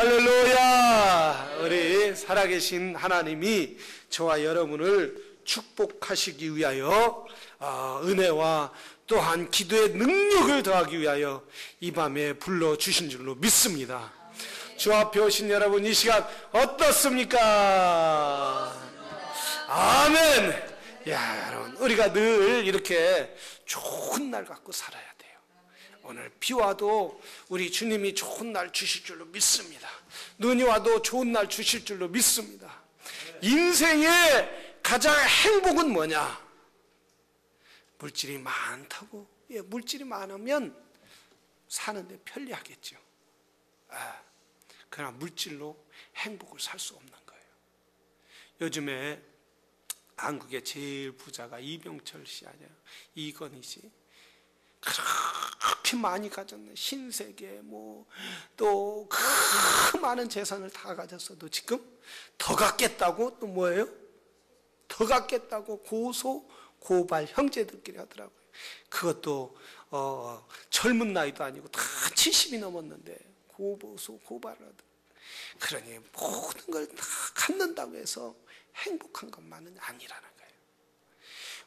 할렐루야! 우리 살아계신 하나님이 저와 여러분을 축복하시기 위하여 은혜와 또한 기도의 능력을 더하기 위하여 이 밤에 불러주신 줄로 믿습니다. 주 앞에 오신 여러분, 이 시간 어떻습니까? 아멘! 야, 여러분, 우리가 늘 이렇게 좋은 날 갖고 살아야 돼요. 오늘 비 와도 우리 주님이 좋은 날 주실 줄로 믿습니다. 눈이 와도 좋은 날 주실 줄로 믿습니다. 인생의 가장 행복은 뭐냐? 물질이 많다고. 물질이 많으면 사는데 편리하겠죠. 그러나 물질로 행복을 살 수 없는 거예요. 요즘에 한국의 제일 부자가 이병철 씨 아니에요? 이건희 씨. 그렇게 많이 가졌네. 신세계 또 그 많은 재산을 다 가졌어도 지금 더 갖겠다고 또 뭐예요? 더 갖겠다고 고소 고발 형제들끼리 하더라고요. 그것도 젊은 나이도 아니고 다 70이 넘었는데 고소 고발을 하더라고요. 그러니 모든 걸 다 갖는다고 해서 행복한 것만은 아니라는 거예요.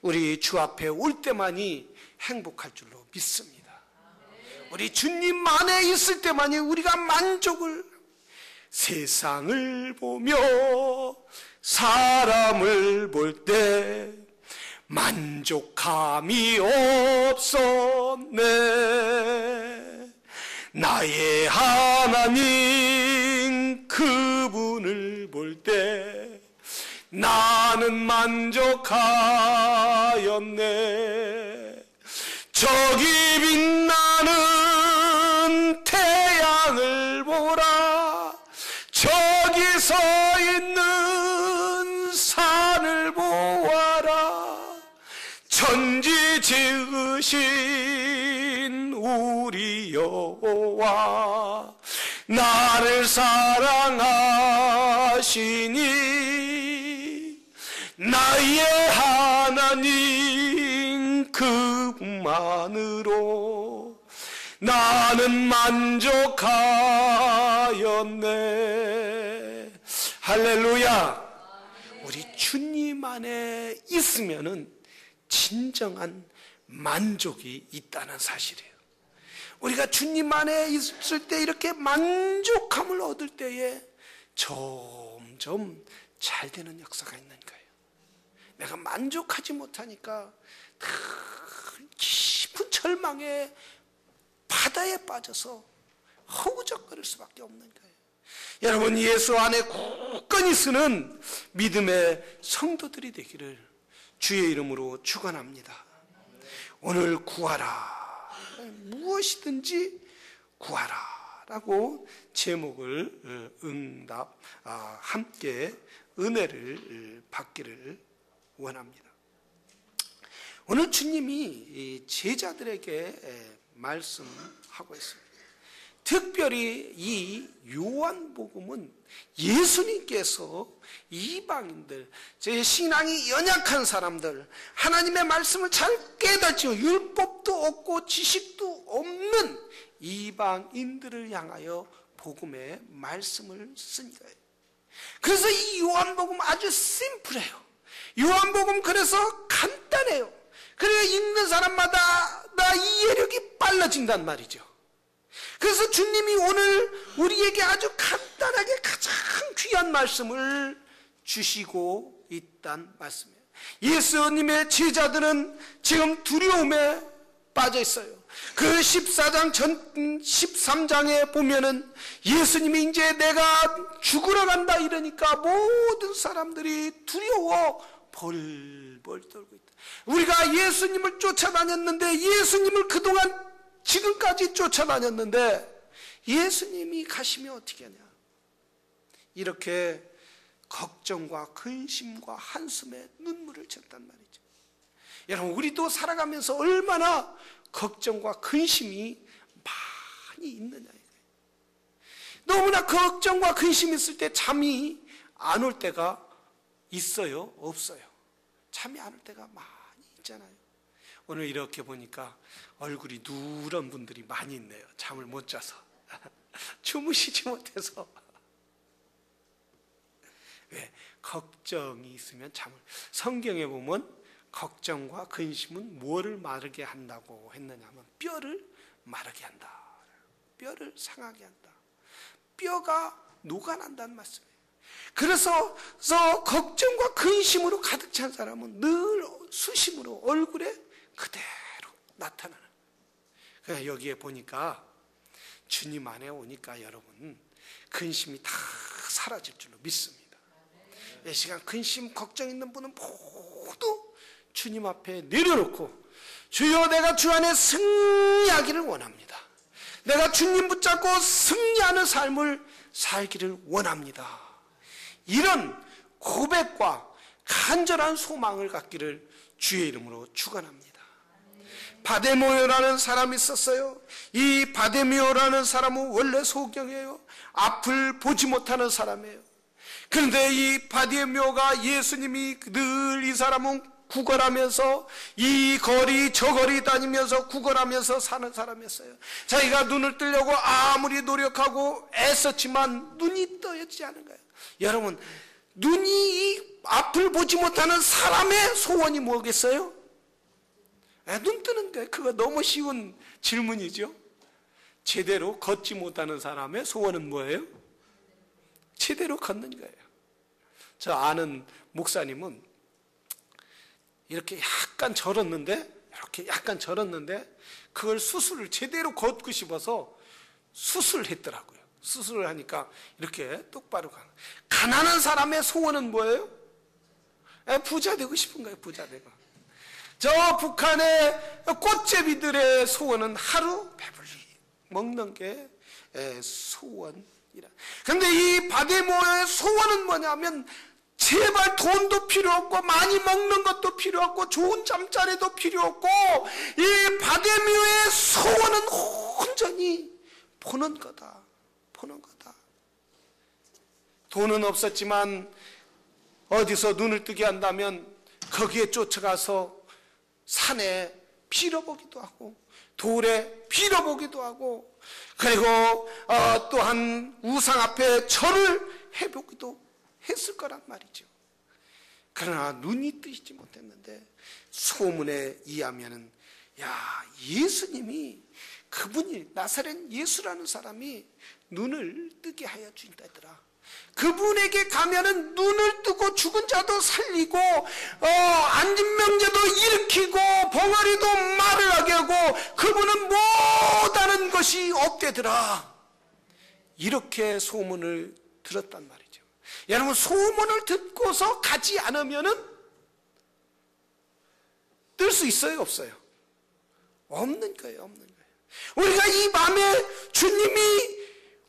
우리 주 앞에 올 때만이 행복할 줄로 믿습니다. 우리 주님 안에 있을 때만이 우리가 만족을, 세상을 보며 사람을 볼 때 만족함이 없었네. 나의 하나님 그분을 볼 때 나는 만족하였네. 저기 빛나는 태양을 보라. 저기 서 있는 산을 보아라. 천지 지으신 우리 여호와 나를 사랑하시니 나의 하나님 그분만으로 나는 만족하였네. 할렐루야. 우리 주님 안에 있으면은 진정한 만족이 있다는 사실이에요. 우리가 주님 안에 있을 때 이렇게 만족함을 얻을 때에 점점 잘 되는 역사가 있는 거예요. 내가 만족하지 못하니까 깊은 절망의 바다에 빠져서 허우적거릴 수밖에 없는 거예요. 여러분, 예수 안에 굳건히 서는 믿음의 성도들이 되기를 주의 이름으로 축원합니다. 오늘 구하라. 무엇이든지 구하라 라고 제목을 응답 함께 은혜를 받기를 원합니다. 오늘 주님이 제자들에게 말씀하고 있습니다. 특별히 이 요한복음은 예수님께서 이방인들, 제 신앙이 연약한 사람들, 하나님의 말씀을 잘 깨닫지 율법도 없고 지식도 없는 이방인들을 향하여 복음의 말씀을 쓴 거예요. 그래서 이 요한복음 아주 심플해요. 요한복음 그래서 간단해요. 그래야 읽는 사람마다 나 이해력이 빨라진단 말이죠. 그래서 주님이 오늘 우리에게 아주 간단하게 가장 귀한 말씀을 주시고 있단 말씀이에요. 예수님의 제자들은 지금 두려움에 빠져 있어요. 그 13장에 보면은 예수님이 이제 내가 죽으러 간다 이러니까 모든 사람들이 두려워 벌벌 떨고 있다. 우리가 예수님을 쫓아다녔는데, 예수님을 그동안 지금까지 쫓아다녔는데 예수님이 가시면 어떻게 하냐, 이렇게 걱정과 근심과 한숨에 눈물을 쳤단 말이죠. 여러분, 우리도 살아가면서 얼마나 걱정과 근심이 많이 있느냐 이거예요. 너무나 걱정과 근심이 있을 때 잠이 안 올 때가 있어요? 없어요? 잠이 안 올 때가 많이 있잖아요. 오늘 이렇게 보니까 얼굴이 누런 분들이 많이 있네요. 잠을 못 자서 주무시지 못해서 왜? 걱정이 있으면 잠을. 성경에 보면 걱정과 근심은 뭐를 마르게 한다고 했느냐면 뼈를 마르게 한다. 뼈를 상하게 한다. 뼈가 녹아난다는 말씀이에요. 그래서 걱정과 근심으로 가득 찬 사람은 늘 수심으로 얼굴에 그대로 나타나는. 그러니까 여기에 보니까 주님 안에 오니까 여러분 근심이 다 사라질 줄로 믿습니다. 이 시간 근심 걱정 있는 분은 모두 주님 앞에 내려놓고 주여 내가 주 안에 승리하기를 원합니다. 내가 주님 붙잡고 승리하는 삶을 살기를 원합니다. 이런 고백과 간절한 소망을 갖기를 주의 이름으로 축원합니다. 바데메오라는 사람이 있었어요. 이 바데메오라는 사람은 원래 소경이에요. 앞을 보지 못하는 사람이에요. 그런데 이 바데메오가 예수님이 늘 이 사람은 구걸하면서 이 거리 저 거리 다니면서 구걸하면서 사는 사람이었어요. 자기가 눈을 뜨려고 아무리 노력하고 애썼지만 눈이 떠지지 않은 거예요. 여러분 눈이 이 앞을 보지 못하는 사람의 소원이 뭐겠어요? 눈 뜨는 거예요. 그거 너무 쉬운 질문이죠. 제대로 걷지 못하는 사람의 소원은 뭐예요? 제대로 걷는 거예요. 저 아는 목사님은 이렇게 약간 절었는데 그걸 수술을 제대로 걷고 싶어서 수술했더라고요. 수술을 하니까 이렇게 똑바로 가는. 가난한 사람의 소원은 뭐예요? 부자 되고 싶은 거예요. 부자 되고. 저 북한의 꽃제비들의 소원은 하루 배불리 먹는 게 소원이라. 그런데 이 바데메오의 소원은 뭐냐면 제발 돈도 필요 없고 많이 먹는 것도 필요 없고 좋은 잠자리도 필요 없고 이 바데메오의 소원은 온전히 보는 거다. 보는 거다. 돈은 없었지만 어디서 눈을 뜨게 한다면 거기에 쫓아가서 산에 빌어보기도 하고 돌에 빌어보기도 하고 그리고 또한 우상 앞에 절을 해보기도 했을 거란 말이죠. 그러나 눈이 뜨이지 못했는데 소문에 의하면은 예수님이 그분이 나사렛 예수라는 사람이 눈을 뜨게 하여 주신다더라. 그분에게 가면은 눈을 뜨고 죽은 자도 살리고 안진병자도 일으키고 벙어리도 말을 하게 하고 그분은 못하는 것이 없대더라. 이렇게 소문을 들었단 말이죠. 여러분 소문을 듣고서 가지 않으면은 뜰 수 있어요? 없어요? 없는 거예요. 없는 거예요. 우리가 이 밤에 주님이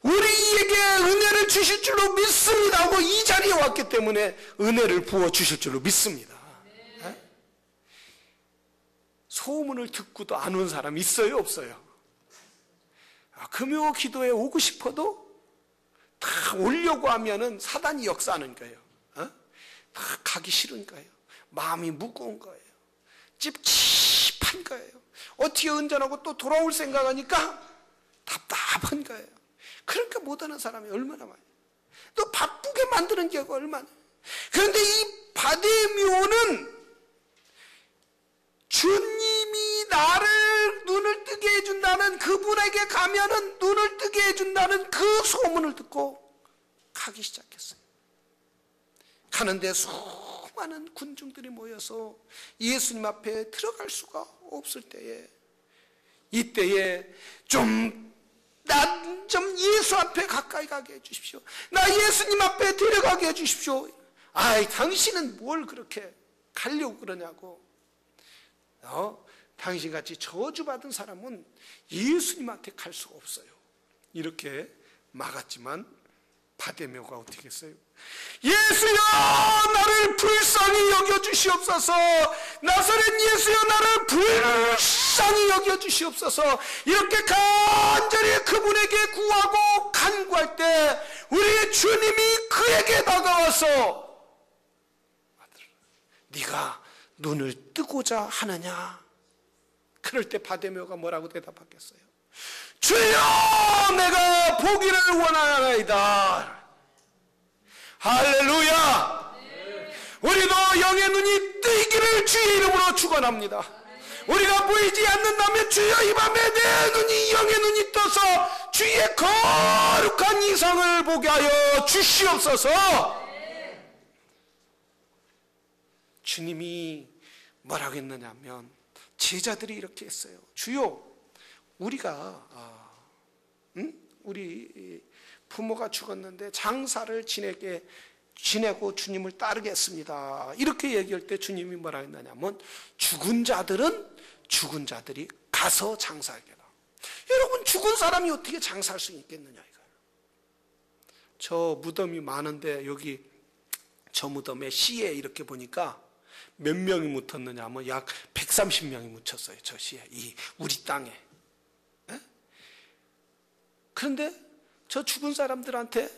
우리에게 은혜를 주실 줄로 믿습니다 하고 이 자리에 왔기 때문에 은혜를 부어주실 줄로 믿습니다. 네? 소문을 듣고도 안 온 사람 있어요? 없어요? 금요 기도에 오고 싶어도 다 오려고 하면은 사단이 역사하는 거예요. 다 가기 싫은 거예요. 마음이 무거운 거예요. 찝찝한 거예요. 어떻게 은전하고 또 돌아올 생각하니까 답답한 거예요. 그러니까 못하는 사람이 얼마나 많아요. 또 바쁘게 만드는 경우가 얼마나. 그런데 이 바데메오는 주님이 나를 눈을 뜨게 해준다는 그분에게 가면은 눈을 뜨게 해준다는 그 소문을 듣고 가기 시작했어요. 가는데 수많은 군중들이 모여서 예수님 앞에 들어갈 수가 없을 때에 이때에 난 좀 예수 앞에 가까이 가게 해주십시오. 나 예수님 앞에 데려가게 해주십시오. 당신은 뭘 그렇게 가려고 그러냐고. 당신같이 저주받은 사람은 예수님한테 갈 수가 없어요. 이렇게 막았지만 바데메오가 어떻게 했어요? 예수여 나를 불쌍히 여겨주시옵소서. 나사렛 예수여 나를 불쌍히 여겨주시옵소서. 이렇게 간절히 그분에게 구하고 간구할 때 우리 주님이 그에게 다가와서 네가 눈을 뜨고자 하느냐? 그럴 때 바데메오가 뭐라고 대답하겠어요? 주여 내가 보기를 원하나이다. 할렐루야. 영의 눈이 뜨이기를 주의 이름으로 축원합니다. 우리가 보이지 않는다면 주여 이 밤에 내 눈이 영의 눈이 떠서 주의 거룩한 이상을 보게 하여 주시옵소서. 주님이 뭐라고 했느냐면 제자들이 이렇게 했어요. 주여 우리가 우리 부모가 죽었는데 장사를 지내고 주님을 따르겠습니다. 이렇게 얘기할 때 주님이 뭐라 했느냐면 죽은 자들이 가서 장사하게라. 여러분 죽은 사람이 어떻게 장사할 수 있겠느냐 이거예요. 저 무덤이 많은데 여기 저 무덤에 시에 이렇게 보니까 몇 명이 묻혔느냐 하면 약 130명이 묻혔어요. 저 시에 이 우리 땅에. 에? 그런데 저 죽은 사람들한테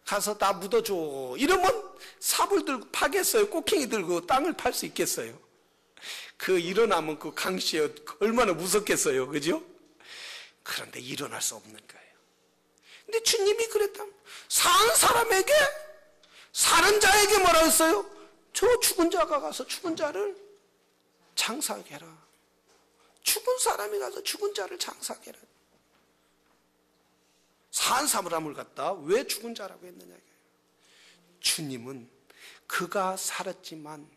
가서 다 묻어줘 이러면 삽을 들고 파겠어요? 꽃갱이 들고 땅을 팔 수 있겠어요? 그 일어나면 그 강씨에 얼마나 무섭겠어요, 그죠? 그런데 일어날 수 없는 거예요. 근데 주님이 그랬다면 산 사람에게, 사는 자에게 뭐라 했어요? 저 죽은 자가 가서 죽은 자를 장사하게 해라. 죽은 사람이 가서 죽은 자를 장사하게 해라. 산 사람을 갖다 왜 죽은 자라고 했느냐. 주님은 그가 살았지만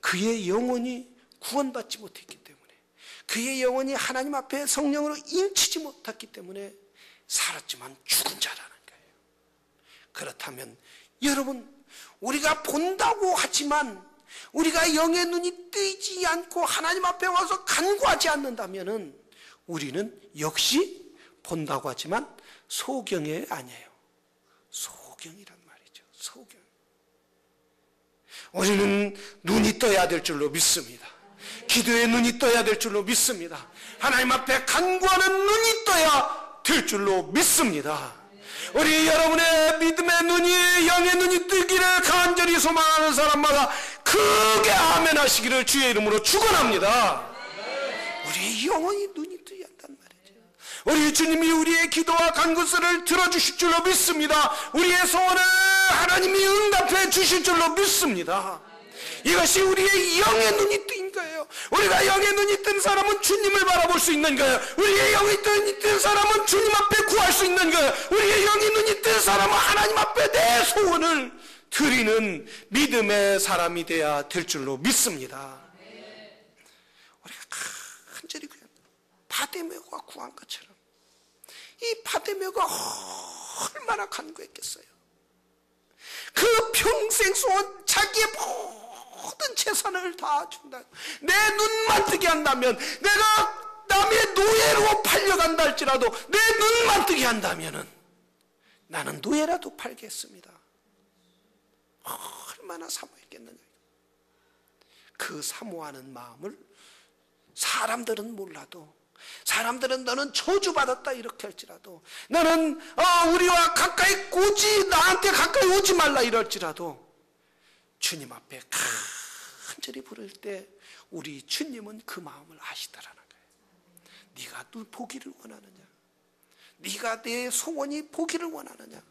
그의 영혼이 구원받지 못했기 때문에, 그의 영혼이 하나님 앞에 성령으로 인치지 못했기 때문에 살았지만 죽은 자라는 거예요. 그렇다면 여러분, 우리가 본다고 하지만 우리가 영의 눈이 뜨이지 않고 하나님 앞에 와서 간구하지 않는다면 우리는 역시 본다고 하지만 소경이 아니에요. 소경이란 말이죠. 소경. 우리는 눈이 떠야 될 줄로 믿습니다. 기도의 눈이 떠야 될 줄로 믿습니다. 하나님 앞에 간구하는 눈이 떠야 될 줄로 믿습니다. 우리 여러분의 믿음의 눈이, 영의 눈이 뜨기를 간절히 소망하는 사람마다 크게 아멘 하시기를 주의 이름으로 축원합니다. 우리의 영혼이 눈이 뜨야 한단 말이죠. 우리 주님이 우리의 기도와 간구소를 들어주실 줄로 믿습니다. 우리의 소원을 하나님이 응답해 주실 줄로 믿습니다. 이것이 우리의 영의 눈이 뜬 거예요. 우리가 영의 눈이 뜬 사람은 주님을 바라볼 수 있는 거예요. 우리의 영의 눈이 뜬 사람은 주님 앞에 구할 수 있는 거예요. 우리의 영의 눈이 뜬 사람은 하나님 앞에 내 소원을 드리는 믿음의 사람이 돼야 될 줄로 믿습니다. 우리가 간절히 그냥 바데메오가 구한 것처럼 이 바데메오가 얼마나 간구했겠어요. 그 평생 소원, 자기의 모든 재산을 다 준다. 내 눈만 뜨게 한다면, 내가 남의 노예로 팔려간다 할지라도 내 눈만 뜨게 한다면 나는 노예라도 팔겠습니다. 얼마나 사모했겠느냐. 그 사모하는 마음을 사람들은 몰라도, 사람들은 너는 저주받았다 이렇게 할지라도, 너는 우리와 가까이 오지, 나한테 가까이 오지 말라 이럴지라도 주님 앞에 간절히 부를 때 우리 주님은 그 마음을 아시더라는 거예요. 네가 눈 보기를 원하느냐, 네가 내 소원이 보기를 원하느냐,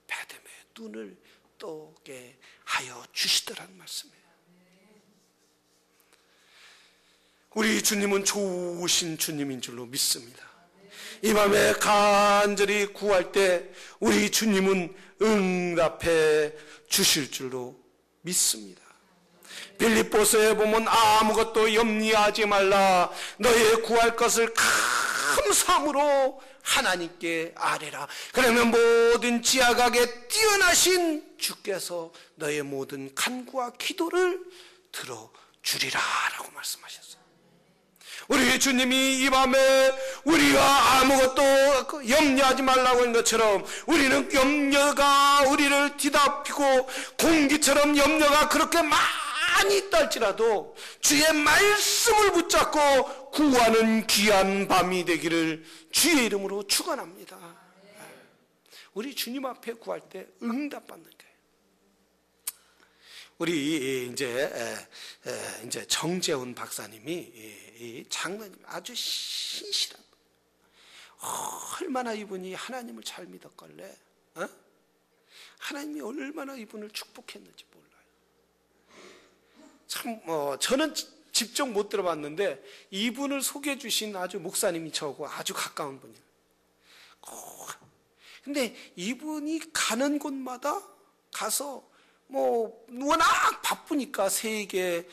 바데메 눈을 뜨게 하여 주시더라는 말씀이에요. 우리 주님은 좋으신 주님인 줄로 믿습니다. 이 밤에 간절히 구할 때 우리 주님은 응답해 주실 줄로 믿습니다. 빌립보서에 보면 아무것도 염려하지 말라, 너의 구할 것을 감사함으로 하나님께 아뢰라. 그러면 모든 지하각에 뛰어나신 주께서 너의 모든 간구와 기도를 들어주리라 라고 말씀하셨어요. 우리 주님이 이 밤에 우리가 아무것도 염려하지 말라고 한 것처럼 우리는 염려가 우리를 뒤덮이고 공기처럼 염려가 그렇게 많이 있다 할지라도 주의 말씀을 붙잡고 구하는 귀한 밤이 되기를 주의 이름으로 축원합니다. 우리 주님 앞에 구할 때 응답받는 거예요. 우리 이제 정재훈 박사님이 이 장로님 아주 신실한, 얼마나 이분이 하나님을 잘 믿었걸래? 하나님이 얼마나 이분을 축복했는지 몰라요. 참 저는 직접 못 들어봤는데 이분을 소개해 주신 아주 목사님이 저하고 아주 가까운 분이에요. 근데 이분이 가는 곳마다 가서 뭐 워낙 바쁘니까 세계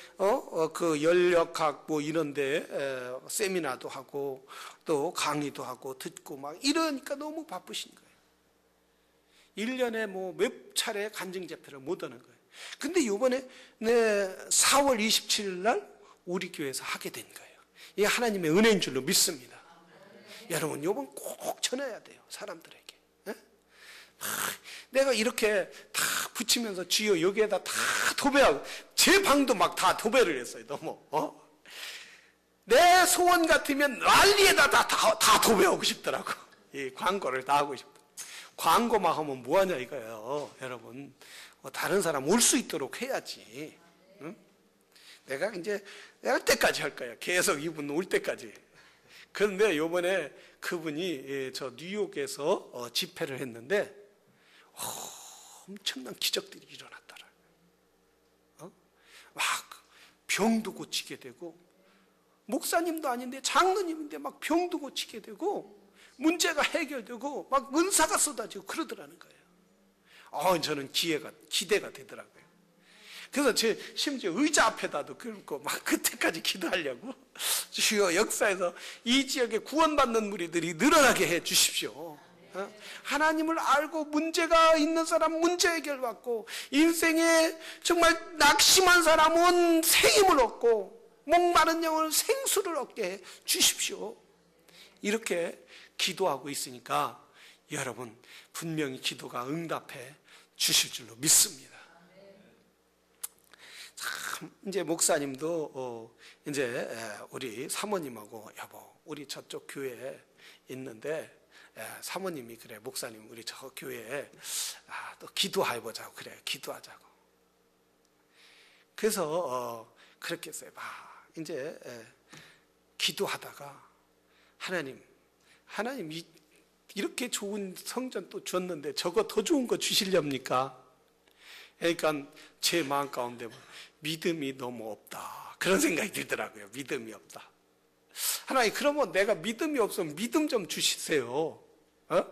그 연력학 뭐 이런데 세미나도 하고 또 강의도 하고 듣고 막 이러니까 너무 바쁘신 거예요. 1년에 뭐 몇 차례 간증 집회를 못 하는 거예요. 근데 이번에 4월 27일 날 우리 교회에서 하게 된 거예요. 이게 하나님의 은혜인 줄로 믿습니다. 여러분 이번 꼭 전해야 돼요, 사람들에게. 내가 이렇게 다 붙이면서 주여 여기에다 다 도배하고 제 방도 막 다 도배를 했어요. 너무 내 소원 같으면 난리에다 다 도배하고 싶더라고. 이 광고를 다 하고 싶다. 광고만 하면 뭐하냐 이거예요. 여러분 다른 사람 올 수 있도록 해야지. 응? 내가 이제 내가 때까지 할 거야. 계속 이분 올 때까지. 그런데 요번에 그분이 저 뉴욕에서 집회를 했는데 엄청난 기적들이 일어났더라. 막 병도 고치게 되고 목사님도 아닌데 장로님인데 막 병도 고치게 되고 문제가 해결되고 막 은사가 쏟아지고 그러더라는 거예요. 저는 기대가 되더라고요. 그래서 제 심지어 의자 앞에다도 긁고 막 그때까지 기도하려고 주여 역사에서 이 지역에 구원받는 무리들이 늘어나게 해 주십시오. 하나님을 알고 문제가 있는 사람 문제 해결받고 인생에 정말 낙심한 사람은 새 힘을 얻고 목마른 영혼 생수를 얻게 해 주십시오. 이렇게 기도하고 있으니까 여러분 분명히 기도가 응답해 주실 줄로 믿습니다. 참 이제 목사님도 이제 우리 사모님하고 여보 우리 저쪽 교회에 있는데 사모님이 그래 목사님 우리 저 교회에 또 기도해보자고 그래 기도하자고. 그래서 그렇게 했어요. 이제 기도하다가 하나님 이렇게 좋은 성전 또 줬는데 저거 더 좋은 거 주시렵니까? 그러니까 제 마음 가운데 믿음이 너무 없다 그런 생각이 들더라고요. 믿음이 없다. 하나님 그러면 내가 믿음이 없으면 믿음 좀 주시세요.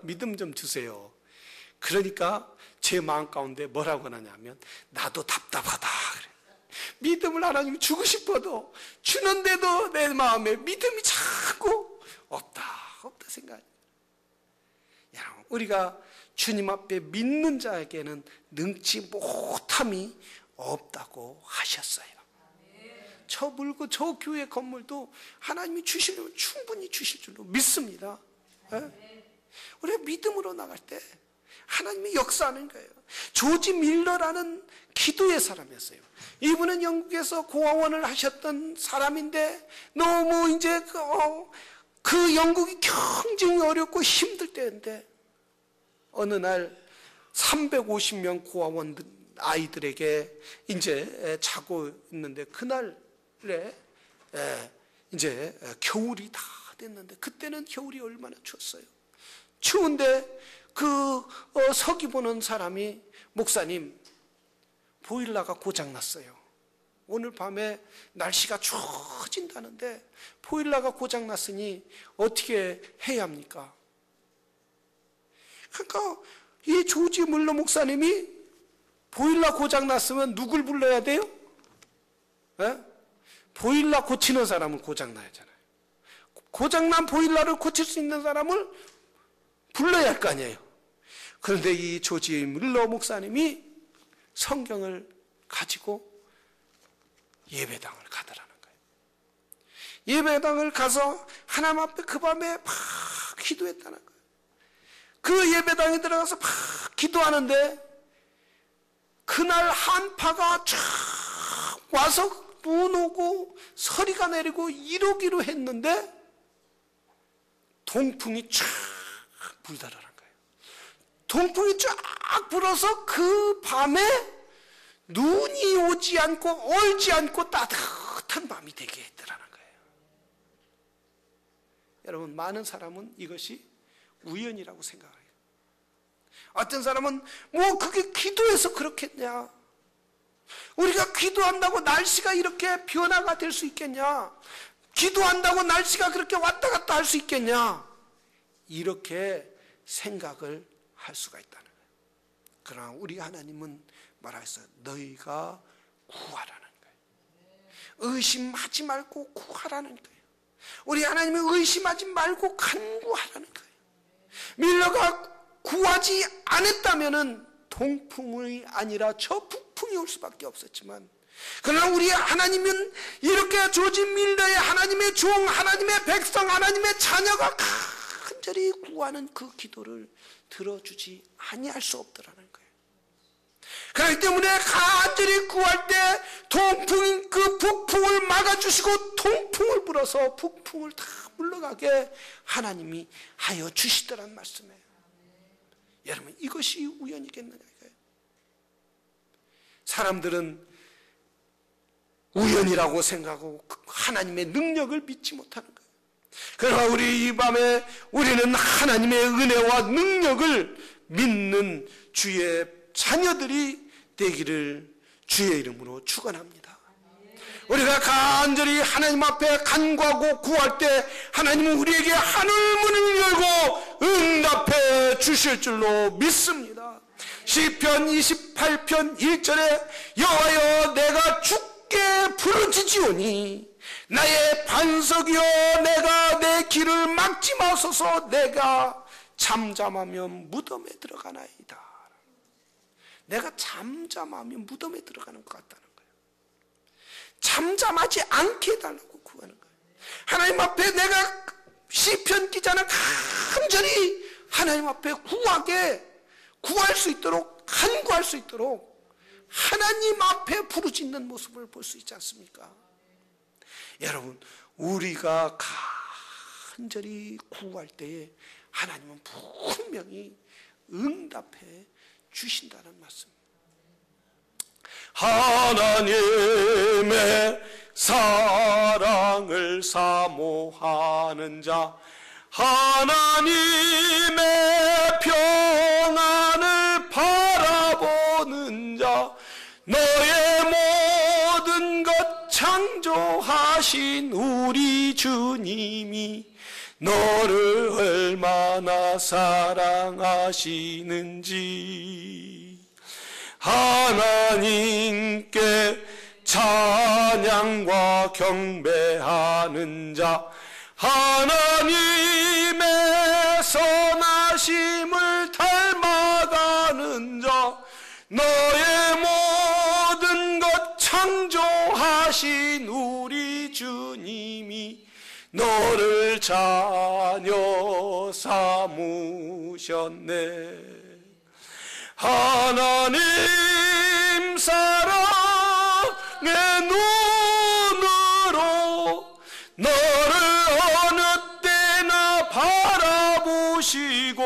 믿음 좀 주세요. 그러니까 제 마음 가운데 뭐라고 하냐면 나도 답답하다 그래. 믿음을 하나님 주고 싶어도 주는데도 내 마음에 믿음이 자꾸 없다 생각해요. 여러분 우리가 주님 앞에 믿는 자에게는 능치 못함이 없다고 하셨어요. 저 물고 저 교회 건물도 하나님이 주시려면 충분히 주실 줄로 믿습니다. 우리가 믿음으로 나갈 때 하나님이 역사하는 거예요. 조지 밀러라는 기도의 사람이었어요. 이분은 영국에서 고아원을 하셨던 사람인데 너무 이제 그 영국이 굉장히 어렵고 힘들 때인데 어느 날 350명 고아원 아이들에게 이제 자고 있는데 그날에 이제 겨울이 다 됐는데 그때는 겨울이 얼마나 추웠어요. 추운데 그 서기 보는 사람이 목사님 보일러가 고장났어요. 오늘 밤에 날씨가 추워진다는데 보일러가 고장났으니 어떻게 해야 합니까? 그러니까 이 조지 물러 목사님이 보일러 고장났으면 누굴 불러야 돼요? 보일러 고치는 사람은 고장나야잖아요. 고장난 보일러를 고칠 수 있는 사람을 불러야 할 거 아니에요. 그런데 이 조지 물러 목사님이 성경을 가지고 예배당을 가더라는 거예요. 예배당을 가서 하나님 앞에 그 밤에 막 기도했다는 거예요. 그 예배당에 들어가서 막 기도하는데 그날 한파가 쫙 와서 눈 오고 서리가 내리고 이러기로 했는데 동풍이 쫙 불더라는 거예요. 동풍이 쫙 불어서 그 밤에 눈이 오지 않고 얼지 않고 따뜻한 밤이 되게 했더라는 거예요. 여러분 많은 사람은 이것이 우연이라고 생각해요. 어떤 사람은 뭐 그게 기도해서 그렇겠냐, 우리가 기도한다고 날씨가 이렇게 변화가 될 수 있겠냐? 기도한다고 날씨가 그렇게 왔다 갔다 할 수 있겠냐? 이렇게 생각을 할 수가 있다는 거예요. 그러나 우리 하나님은 말하셨어요. 너희가 구하라는 거예요. 의심하지 말고 구하라는 거예요. 우리 하나님은 의심하지 말고 간구하라는 거예요. 밀러가 구하지 않았다면은 동풍이 아니라 저 북풍이 올 수밖에 없었지만, 그러나 우리 하나님은 이렇게 조지 밀러의 하나님의 종, 하나님의 백성, 하나님의 자녀가 간절히 구하는 그 기도를 들어주지 아니할 수 없더라는 거예요. 그렇기 때문에 간절히 구할 때 동풍, 그 북풍을 막아주시고 동풍을 불어서 북풍을 다 물러가게 하나님이 하여 주시더란 말씀이에요. 여러분, 이것이 우연이겠느냐 이거예요. 사람들은 우연이라고 생각하고 하나님의 능력을 믿지 못하는 거예요. 그러나 우리 이 밤에 우리는 하나님의 은혜와 능력을 믿는 주의 자녀들이 되기를 주의 이름으로 축원합니다. 우리가 간절히 하나님 앞에 간구하고 구할 때 하나님은 우리에게 하늘문을 열고 응답해 주실 줄로 믿습니다. 시편 28편 1절에 여호와여 내가 주께 부르짖으오니 나의 반석이여 내가 내 길을 막지 마소서. 내가 잠잠하면 무덤에 들어가나이다. 내가 잠잠하면 무덤에 들어가는 것 같다는 거예요. 잠잠하지 않게 해달라고 구하는 거예요. 하나님 앞에 내가, 시편 기자는 간절히 하나님 앞에 구할 수 있도록, 간구할 수 있도록 하나님 앞에 부르짖는 모습을 볼 수 있지 않습니까? 여러분, 우리가 간절히 구할 때에 하나님은 분명히 응답해 주신다는 말씀. 하나님의 사랑을 사모하는 자, 하나님의 평안을 바라보는 자, 너의 모든 것 창조하신 우리 주님이 너를 얼마나 사랑하시는지 하나님께 찬양과 경배하는 자, 하나님의 선하심을 닮아가는 자, 너의 모든 것 창조하신 우리 주님이 너를 자녀 삼으셨네. 하나님 사랑의 눈으로 너를 어느 때나 바라보시고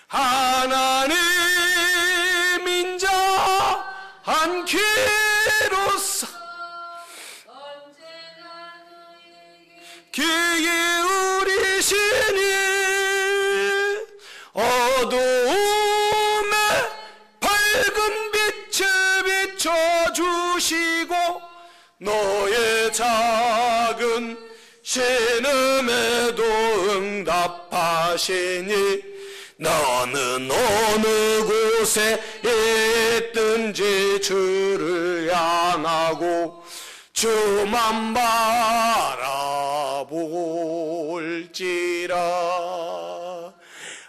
하나님 인자 한 귀로서 귀 기울이시니 어두움에 밝은 빛을 비춰주시고 너의 작은 신음에도 응답하시니 너는 어느 곳에 있든지 주를 향하고 주만 바라볼지라.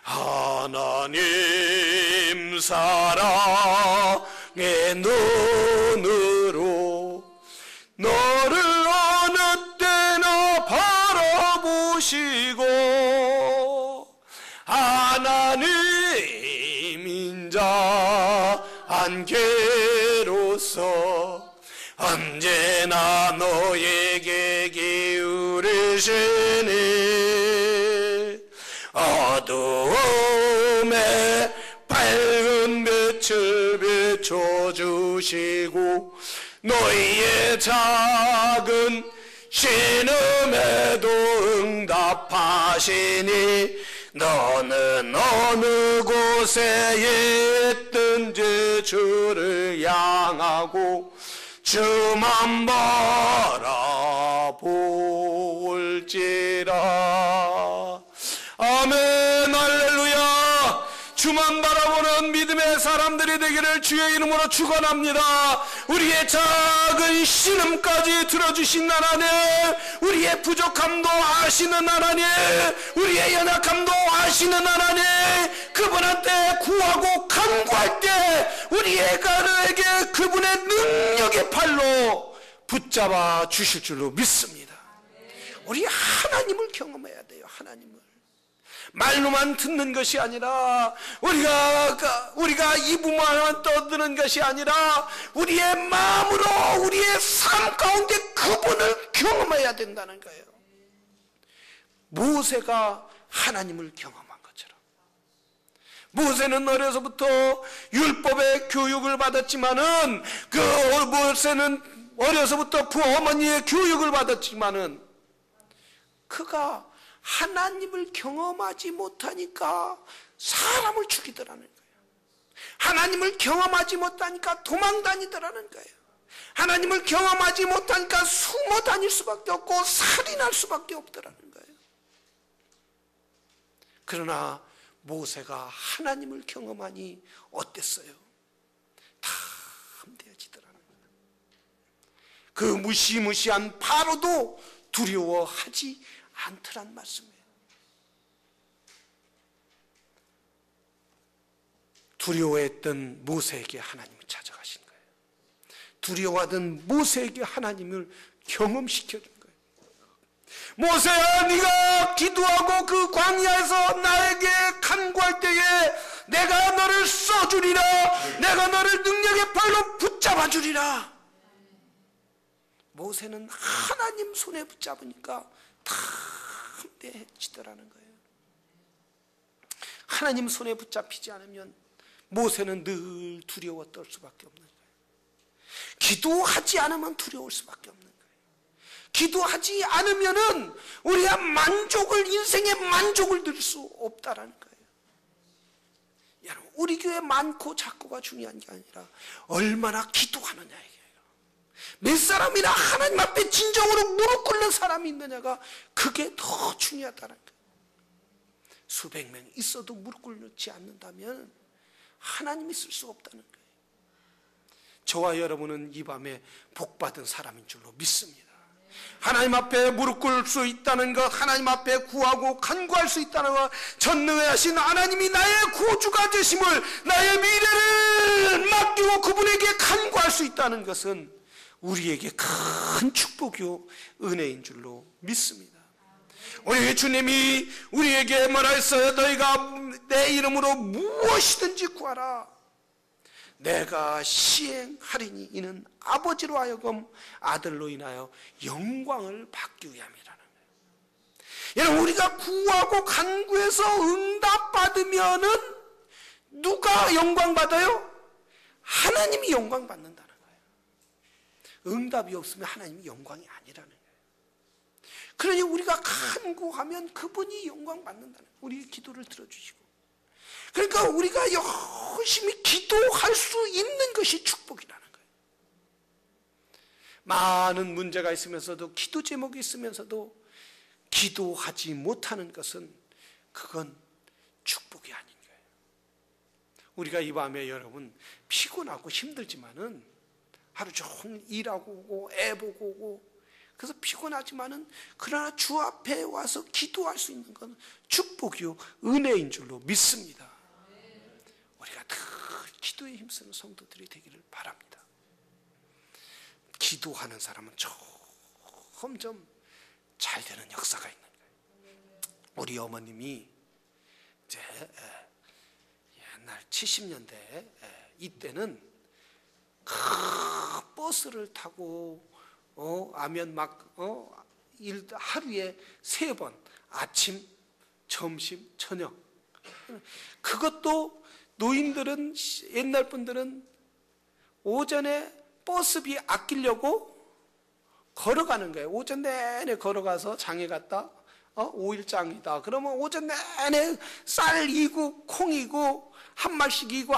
하나님 사랑의 눈으로 너를 어느 때나 바라보시고 하나님 인자 안개로서 언제나 너에게 기울이시니 어두움에 밝은 빛을 비춰주시고 너희의 작은 신음에도 응답하시니 너는 어느 곳에 있든지 저를 향하고 저만 바라볼지라. 아멘. 할렐루야. 주만 바라보는 믿음의 사람들이 되기를 주의 이름으로 축원합니다. 우리의 작은 신음까지 들어주신 하나님, 우리의 부족함도 아시는 하나님, 우리의 연약함도 아시는 하나님, 그분한테 구하고 간구할 때 우리에게 그분의 능력의 팔로 붙잡아 주실 줄로 믿습니다. 우리 하나님을 경험해야 돼요. 하나님을 말로만 듣는 것이 아니라 우리가 입으로만 떠드는 것이 아니라 우리의 마음으로 우리의 삶 가운데 그분을 경험해야 된다는 거예요. 모세가 하나님을 경험한 것처럼, 모세는 어려서부터 율법의 교육을 받았지만은, 모세는 어려서부터 부어머니의 교육을 받았지만은 그가 하나님을 경험하지 못하니까 사람을 죽이더라는 거예요. 하나님을 경험하지 못하니까 도망 다니더라는 거예요. 하나님을 경험하지 못하니까 숨어 다닐 수밖에 없고 살인할 수밖에 없더라는 거예요. 그러나 모세가 하나님을 경험하니 어땠어요? 다 함대해지더라는 거예요. 그 무시무시한 바로도 두려워하지 않더란 말씀이에요. 두려워했던 모세에게 하나님이 찾아가신 거예요. 두려워하던 모세에게 하나님을 경험시켜준 거예요. 모세야, 네가 기도하고 그 광야에서 나에게 간구할 때에 내가 너를 써주리라. 내가 너를 능력의 팔로 붙잡아 주리라. 모세는 하나님 손에 붙잡으니까 다 함대해지더라는 거예요. 하나님 손에 붙잡히지 않으면 모세는 늘 두려워 떨 수밖에 없는 거예요. 기도하지 않으면 두려울 수밖에 없는 거예요. 기도하지 않으면은 우리가 인생의 만족을 누릴 수 없다라는 거예요. 여러분, 우리 교회 많고 작고가 중요한 게 아니라 얼마나 기도하느냐. 몇 사람이나 하나님 앞에 진정으로 무릎 꿇는 사람이 있느냐가 그게 더 중요하다는 거예요. 수백 명 있어도 무릎 꿇지 않는다면 하나님이 쓸 수 없다는 거예요. 저와 여러분은 이 밤에 복받은 사람인 줄로 믿습니다. 하나님 앞에 무릎 꿇을 수 있다는 것, 하나님 앞에 구하고 간구할 수 있다는 것, 전능하신 하나님이 나의 구주가 되심을, 나의 미래를 맡기고 그분에게 간구할 수 있다는 것은 우리에게 큰 축복이요 은혜인 줄로 믿습니다. 우리 주님이 우리에게 말하였어요. 너희가 내 이름으로 무엇이든지 구하라. 내가 시행하리니 이는 아버지로 하여금 아들로 인하여 영광을 받기 위함이라는 거예요. 여러분, 우리가 구하고 간구해서 응답받으면은 누가 영광 받아요? 하나님이 영광 받는다는 거예요. 응답이 없으면 하나님이 영광이 아니라는 거예요. 그러니 우리가 간구하면 그분이 영광 받는다는 거예요. 우리 기도를 들어주시고. 그러니까 우리가 열심히 기도할 수 있는 것이 축복이라는 거예요. 많은 문제가 있으면서도, 기도 제목이 있으면서도 기도하지 못하는 것은 그건 축복이 아닌 거예요. 우리가 이 밤에 여러분 피곤하고 힘들지만은 하루 종일 일하고 오고 애 보고 오고 그래서 피곤하지만은 그러나 주 앞에 와서 기도할 수 있는 건 축복이요 은혜인 줄로 믿습니다. 우리가 늘 기도에 힘쓰는 성도들이 되기를 바랍니다. 기도하는 사람은 점점 잘 되는 역사가 있는 거예요. 우리 어머님이 이제 옛날 70년대 이때는 버스를 타고 하면 하루에 3번, 아침, 점심, 저녁. 그것도 노인들은, 옛날 분들은 오전에 버스비 아끼려고 걸어가는 거예요. 오전 내내 걸어가서 장에 갔다 5일장이다. 그러면 오전 내내 쌀 이고 콩 이고 한 말씩 이고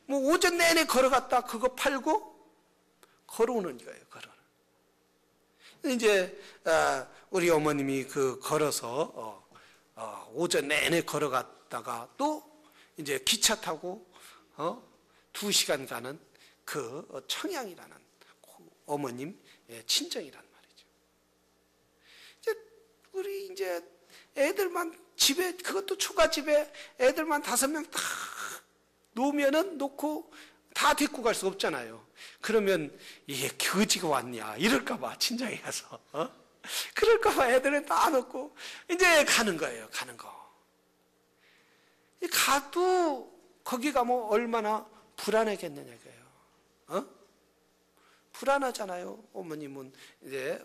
뭐 오전 내내 걸어갔다 그거 팔고 걸어오는 거예요. 이제 우리 어머님이 그 걸어서 오전 내내 걸어갔다가 또 이제 기차 타고 2시간 가는 그 청양이라는 어머님 친정이란 말이죠. 이제 우리 이제 애들만 집에, 그것도 초가집에 애들만 5명 다 놓고 다 데리고 갈 수 없잖아요. 그러면 이게 거지가 왔냐 이럴까봐 친정에 가서 그럴까봐 애들은 다 놓고 이제 가는 거예요. 가는 거. 가도 거기 가면 얼마나 불안하겠느냐 이거예요. 불안하잖아요. 어머님은 이제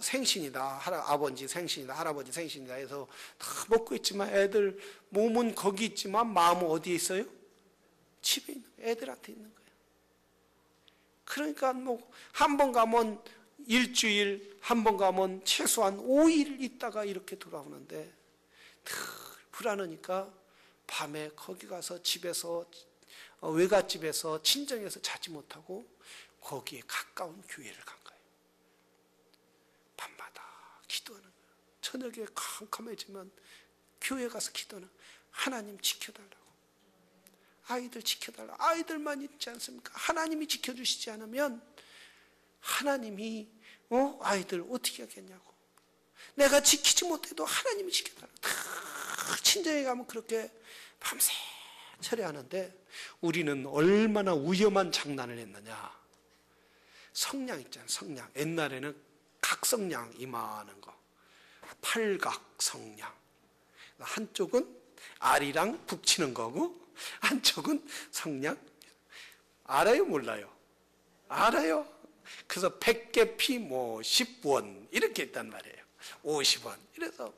생신이다, 아버지 생신이다, 할아버지 생신이다 해서 다 먹고 있지만 애들 몸은 거기 있지만 마음은 어디에 있어요? 집에 있는 거예요. 애들한테 있는 거예요. 그러니까 한 번 가면 일주일, 한 번 가면 최소한 5일 있다가 이렇게 돌아오는데 늘 불안하니까 밤에 거기 가서 집에서 외갓집에서 친정에서 자지 못하고 거기에 가까운 교회를 간 거예요. 밤마다 기도하는 거예요. 저녁에 캄캄해지면 교회 가서 기도하는 거예요. 하나님 지켜달라고. 아이들 지켜달라고. 아이들만 있지 않습니까? 하나님이 지켜주시지 않으면 하나님이 아이들 어떻게 하겠냐고. 내가 지키지 못해도 하나님이 지켜달라고. 다 친정에 가면 그렇게 밤새 철회하는데 우리는 얼마나 위험한 장난을 했느냐. 성냥 있잖아요. 성냥. 옛날에는 각성냥 이만한 거. 팔각성냥. 한쪽은 알이랑 북치는 거고 한쪽은 성냥. 알아요? 몰라요? 알아요. 그래서 100개 피 10원 이렇게 했단 말이에요. 50원. 이래서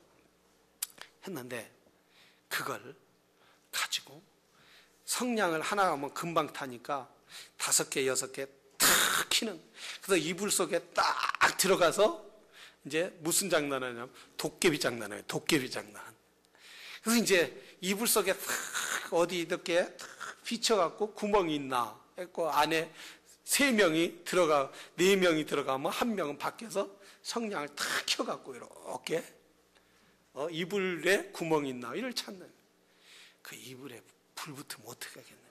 했는데 그걸 가지고 성냥을 하나 하면 금방 타니까 5개, 6개 탁 키는. 그래서 이불 속에 딱 들어가서 이제 무슨 장난하냐면 도깨비 장난이에요. 도깨비 장난. 그래서 이제 이불 속에 탁 어디 이렇게 탁 비춰갖고 구멍이 있나 했고 안에 3명이 들어가, 4명이 들어가면 1명은 밖에서 성냥을 탁 켜갖고 이렇게 이불에 구멍이 있나 이를 찾는. 그 이불에 불 붙으면 어떻게 하겠느냐.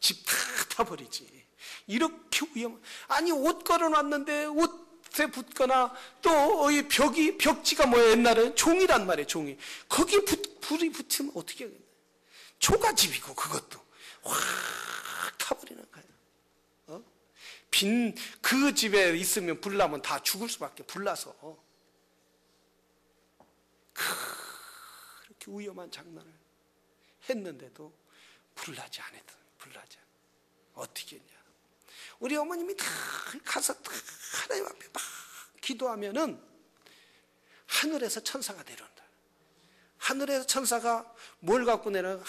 집 다 타버리지. 이렇게 위험한. 아니 옷 걸어놨는데 옷에 붙거나 또 이 벽지가 뭐예요? 옛날에 종이란 말이에요. 종이. 거기에 불이 붙으면 어떻게 하겠냐. 초가집이고 그것도 확 타버리는 거예요. 빈 그 집에 있으면 불나면 다 죽을 수밖에. 불나서 그렇게 위험한 장난을 했는데도 불나지 않았다. 불나지 않아. 어떻게 했냐. 우리 어머님이 다 가서 다 하나님 앞에 막 기도하면은 하늘에서 천사가 내려온다. 하늘에서 천사가 뭘 갖고 내려요?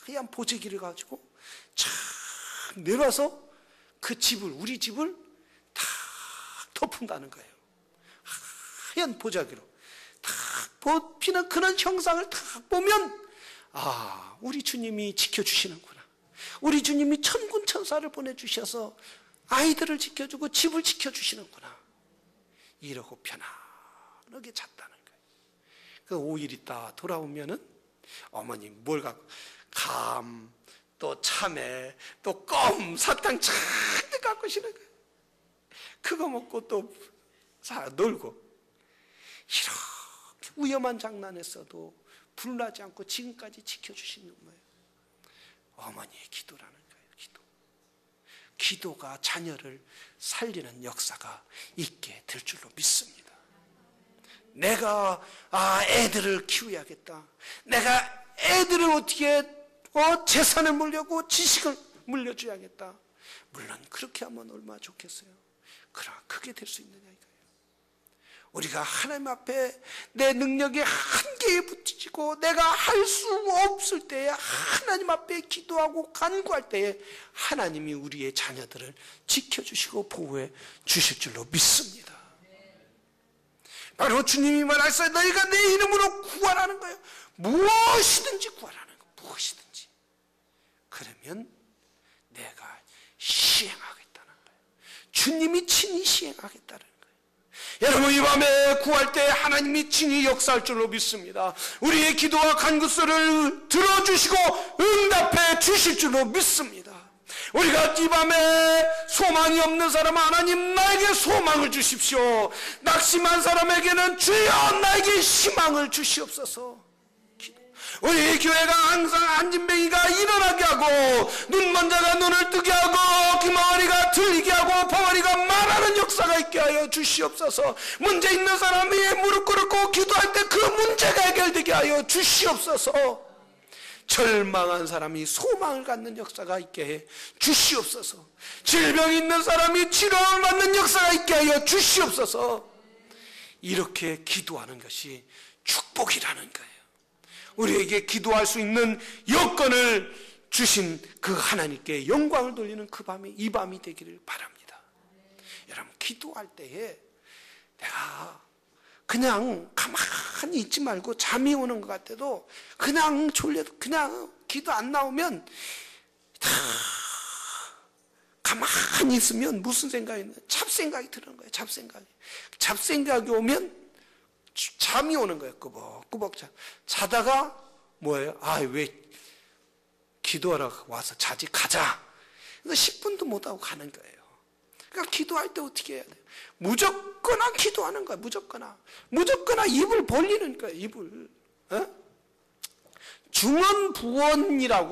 하얀 보재기를 가지고 쫙 내려와서 그 집을, 우리 집을 다 덮은다는 거예요. 하얀 보자기로 다 뽑히는 그런 형상을 딱 보면 우리 주님이 지켜주시는구나. 우리 주님이 천군 천사를 보내주셔서 아이들을 지켜주고 집을 지켜주시는구나. 이러고 편안하게 잤다는 거예요. 그 5일 있다 돌아오면은 어머님 뭘 갖고 감, 또 참외, 또 껌, 사탕 잔뜩 갖고 오시는 거예요. 그거 먹고 또 놀고. 이렇게 위험한 장난했어도 불나지 않고 지금까지 지켜주시는 거예요. 어머니의 기도라는 거예요. 기도가 자녀를 살리는 역사가 있게 될 줄로 믿습니다. 내가 애들을 키워야겠다. 내가 애들을 어떻게 재산을 물려고 지식을 물려줘야겠다. 물론 그렇게 하면 얼마나 좋겠어요. 그러나 그게 될 수 있느냐 이거예요. 우리가 하나님 앞에 내 능력이 한계에 부딪히고 내가 할 수 없을 때에 하나님 앞에 기도하고 간구할 때에 하나님이 우리의 자녀들을 지켜주시고 보호해 주실 줄로 믿습니다. 바로 주님이 말하셨어요. 너희가 내 이름으로 구하라는 거예요. 무엇이든지 구하라는 거예요. 무엇이든지. 기도하면 내가 시행하겠다는 거예요. 주님이 친히 시행하겠다는 거예요. 여러분, 이 밤에 구할 때 하나님이 친히 역사할 줄로 믿습니다. 우리의 기도와 간구소리를 들어주시고 응답해 주실 줄로 믿습니다. 우리가 이 밤에 소망이 없는 사람, 하나님 나에게 소망을 주십시오. 낙심한 사람에게는 주여 나에게 희망을 주시옵소서. 우리 교회가 항상 안진뱅이가 일어나게 하고, 눈먼 자가 눈을 뜨게 하고, 귀머거리가 들리게 하고, 벙어리가 말하는 역사가 있게 하여 주시옵소서. 문제 있는 사람이 무릎 꿇고 기도할 때 그 문제가 해결되게 하여 주시옵소서. 절망한 사람이 소망을 갖는 역사가 있게 해 주시옵소서. 질병 있는 사람이 치료를 받는 역사가 있게 하여 주시옵소서. 이렇게 기도하는 것이 축복이라는 거예요. 우리에게 기도할 수 있는 여건을 주신 그 하나님께 영광을 돌리는 그 밤이 이 밤이 되기를 바랍니다. 여러분, 기도할 때에 내가 그냥 가만히 있지 말고 잠이 오는 것 같아도, 그냥 졸려도, 그냥 기도 안 나오면 다 가만히 있으면 무슨 생각이 있나? 잡생각이 드는 거예요. 잡생각이 오면 잠이 오는 거예요. 꾸벅꾸벅 자다가 뭐예요? 왜 기도하러 와서 자지, 가자. 그래서 10분도 못하고 가는 거예요. 그러니까 기도할 때 어떻게 해야 돼요? 무조건 기도하는 거예요. 무조건 입을 벌리는 거예요. 입을. 중언부언이라고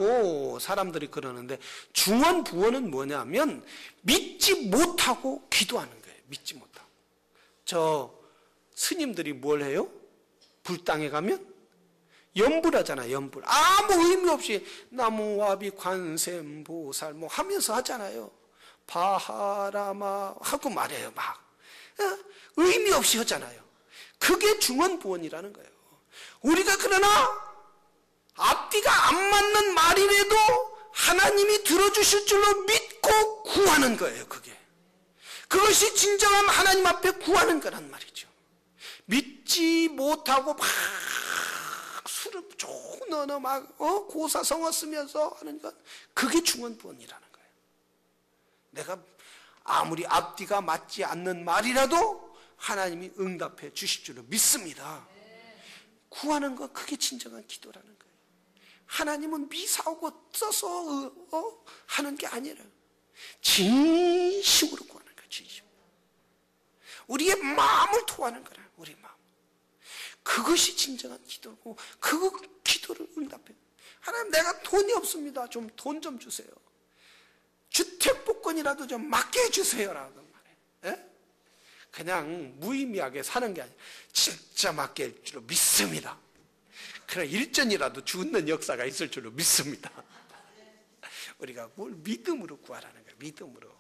사람들이 그러는데, 중언부언은 뭐냐면 믿지 못하고 기도하는 거예요. 믿지 못하고. 스님들이 뭘 해요? 불당에 가면 염불하잖아요. 염불. 아무 의미 없이 나무와비 관세음보살 뭐 하면서 하잖아요. 바하라마 하고 말해요. 막 의미 없이 하잖아요. 그게 중언부언이라는 거예요. 우리가 그러나 앞뒤가 안 맞는 말이라도 하나님이 들어주실 줄로 믿고 구하는 거예요. 그것이 진정한 하나님 앞에 구하는 거란 말이죠. 믿지 못하고 막 술을 조금 넣어 막 고사성어 쓰면서 하는 것, 그게 중언부언이라는 거예요. 내가 아무리 앞뒤가 맞지 않는 말이라도 하나님이 응답해 주실 줄로 믿습니다. 구하는 것, 그게 진정한 기도라는 거예요. 하나님은 미사오고 써서 하는 게 아니라 진심으로 구하는 거예요. 진심. 우리의 마음을 토하는 거라. 우리 마음. 그것이 진정한 기도고, 그 기도를 응답해. 하나님, 내가 돈이 없습니다. 좀 돈 좀 주세요. 주택복권이라도 좀 맡게 해주세요라고 말해. 그냥 무의미하게 사는 게 아니라 진짜 맡게 할 줄로 믿습니다. 그래, 일전이라도 주는 역사가 있을 줄로 믿습니다. 우리가 뭘 믿음으로 구하라는 거예요. 믿음으로.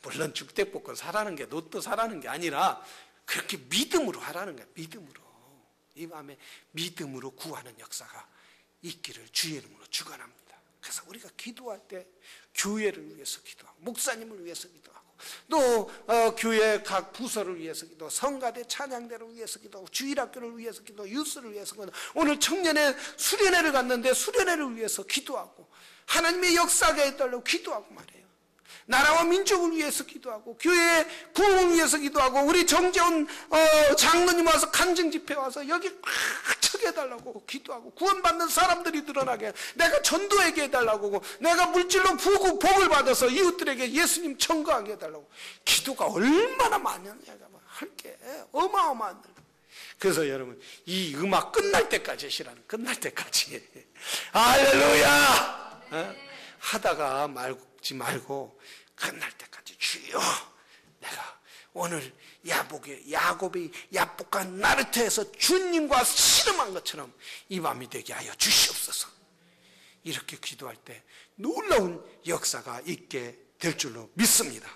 물론 주택복권 사라는 게, 로또 사라는 게 아니라 그렇게 믿음으로 하라는 거예요. 믿음으로. 이 밤에 믿음으로 구하는 역사가 있기를 주의 이름으로 축원합니다. 그래서 우리가 기도할 때 교회를 위해서 기도하고, 목사님을 위해서 기도하고, 또 교회 각 부서를 위해서 기도, 성가대 찬양대를 위해서 기도하고, 주일학교를 위해서 기도, 유스를 위해서 기도, 오늘 청년회 수련회를 갔는데 수련회를 위해서 기도하고, 하나님의 역사가 해달라고 기도하고 말해요. 나라와 민족을 위해서 기도하고, 교회의 부흥을 위해서 기도하고, 우리 정재훈 장로님 와서 간증 집회 와서 여기 꽉 차게 해달라고 기도하고, 구원받는 사람들이 드러나게, 내가 전도하게 해달라고, 내가 물질로 복을 받아서 이웃들에게 예수님 청구하게 해달라고. 기도가 얼마나 많냐가 할게 어마어마한. 그래서 여러분, 이 음악 끝날 때까지 시라는, 끝날 때까지 할렐루야 하다가 말지 말고 끝날 때까지, 주여, 내가 오늘 야곱이 야복한 나르트에서 주님과 씨름한 것처럼 이 밤이 되게 하여 주시옵소서. 이렇게 기도할 때 놀라운 역사가 있게 될 줄로 믿습니다.